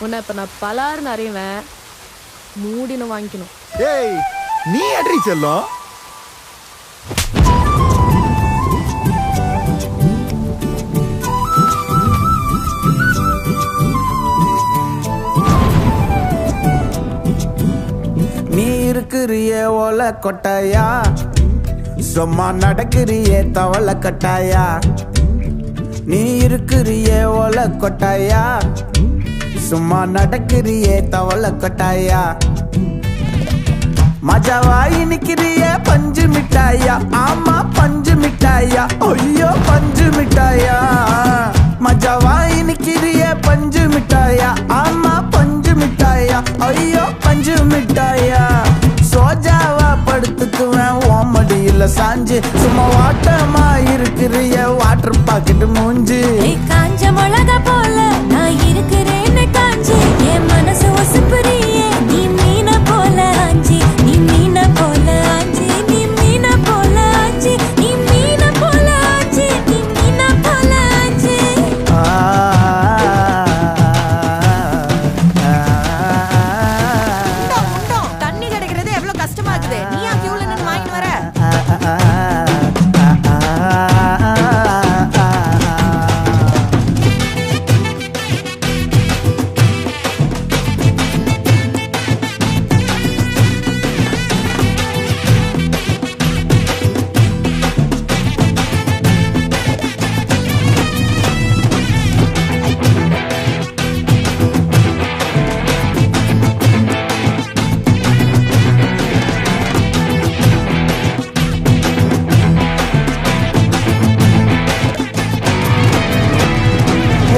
உன்னை இப்ப நான் பலாறு நிறைவேன் மூடின வாங்கிக்கணும். ஏய் நீ அட்ரி செல்லும். நீ இருக்கிறியே ஓல கொட்டாயா, சும்மா நடக்கிறியே தவள கட்டாயா. நீ இருக்கிறியே ஓல கொட்டாயா, சும்மா நடக்கிறியே தவள கொட்டாயா. மஜாவாய் நிக்கிறியே பஞ்சு மிட்டாயா, ஆமா பஞ்சு மிட்டாயா, ஐயோ பஞ்சு மிட்டாயா. மஜாவாய் நிக்கிறியே பஞ்சு மிட்டாயா, ஆமா பஞ்சு மிட்டாயா, ஐயோ பஞ்சு மிட்டாயா. சோஜாவா படுத்துக்குவேன் ஓமடியில சாஞ்சு, சும்மா வாட்டமா இருக்கிறிய வாட்டர் பாக்கெட் மூஞ்சு. காஞ்ச மிளகா போல நான் இருக்கிறேன்னு காஞ்சி, என் மனசு ஒசுப்புறியே நீ மீன போல ஆஞ்சி, நீ மீன போல ஆஞ்சி, நீ மீன போல ஆஞ்சி, நீ மீன போல ஆஞ்சி, நீ மீன போல ஆஞ்சி. தண்ணி கிடைக்கிறது எவ்வளவு கஷ்டமா இருக்குது. நீ ஏன் கியூல நின்னு வாங்கிட்டு வர?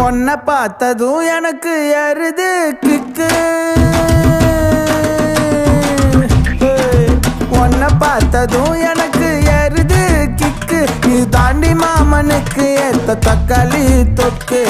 உன்னை பார்த்ததும் எனக்கு ஏறுது கிக்கு, உன்னை பார்த்ததும் எனக்கு ஏறுது கிக்கு. நீ தாண்டி மாமனுக்கு ஏத்த தக்காளி தொக்கு.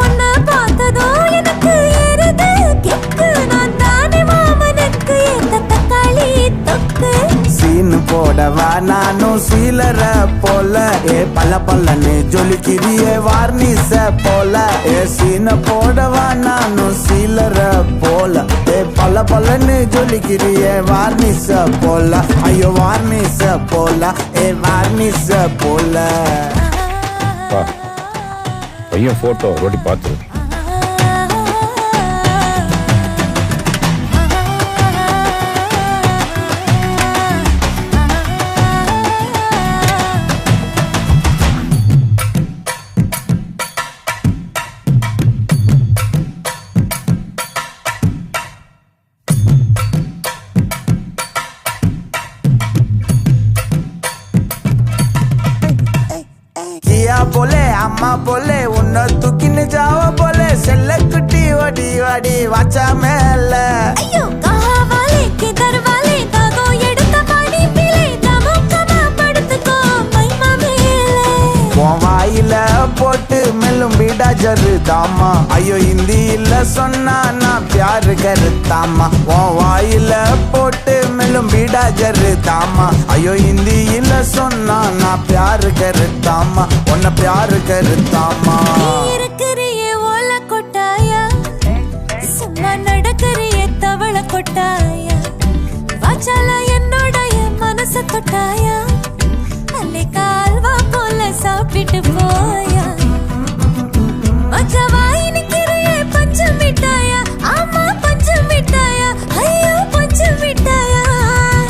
உன்னை பார்த்ததோ எனக்கு ஏறுது கிக்கு, நான் தானே மாமனுக்கு ஏத்த தக்காளி தொக்கு. சீனு போடவா நானும் சீலர போல, ஏ பல்ல பல்லன்னு ஜொலிக்கிறியே வார்னிச போல. ஏ சீன போடவா நானும் சீலர போல, ஏ பல்ல பல்லன்னு ஜொலிக்கிறியே வார்னிச போல. ஐயோ வார்னிச போல, ஏ வார்னிச போல. பையன் போட்டோ ரோட்டி பார்த்து கியா போலே அம்மா போலே உன்னை தூக்கின்னு ஜாவ போலே, செல்ல குட்டி ஓடி வாடி வாச்சா மேல. ஐயோ காவாலே கிதர்வாலே தாகோ எடுத்த பாடி பிளே தமுக்கமா படுத்துக்கோ மைமா மேலே. உன் வாயில போட்டு மெல்லும் பீடா ஜருதாமா, ஐயோ ஹிந்தியில சொன்னா நான் பியாரு கருத்தாமா. உன் வாயில போட்டு மெல்லும் பீடா ஜருதாமா, ஐயோ ஹிந்தியில சொன்னா நான் பியாரு கருத்தாமா, உன்னை பியாரு கருத்தாமா. நீ இருக்கிறியே ஓல கொட்டாயா, சும்மா நடக்கிறியே தவள கொட்டாயா. வாச்சால என்னோடைய மனச தொட்டாயா, அல்லே கால்வா போல சாப்பிட்டு போயா. மஜாவாய் நிக்கிறியே பஞ்சு மிட்டாயா, ஆமா பஞ்சு மிட்டாயா, ஐயோ பஞ்சு மிட்டாயா.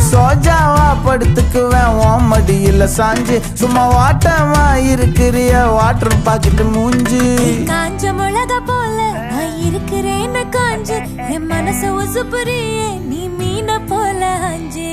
சோஜாவா படுத்துக்குவேன் ஓமடியில சாஞ்சு, சும்மா வாட்டமா இருக்கிறிய வாட்டர் பாக்கெட் மூஞ்சி. காஞ்ச மிளகா போல நான் இருக்கிறேன்னு காஞ்சு, என் மனச உசுப்புறியே நீ மீன போல ஆஞ்சு.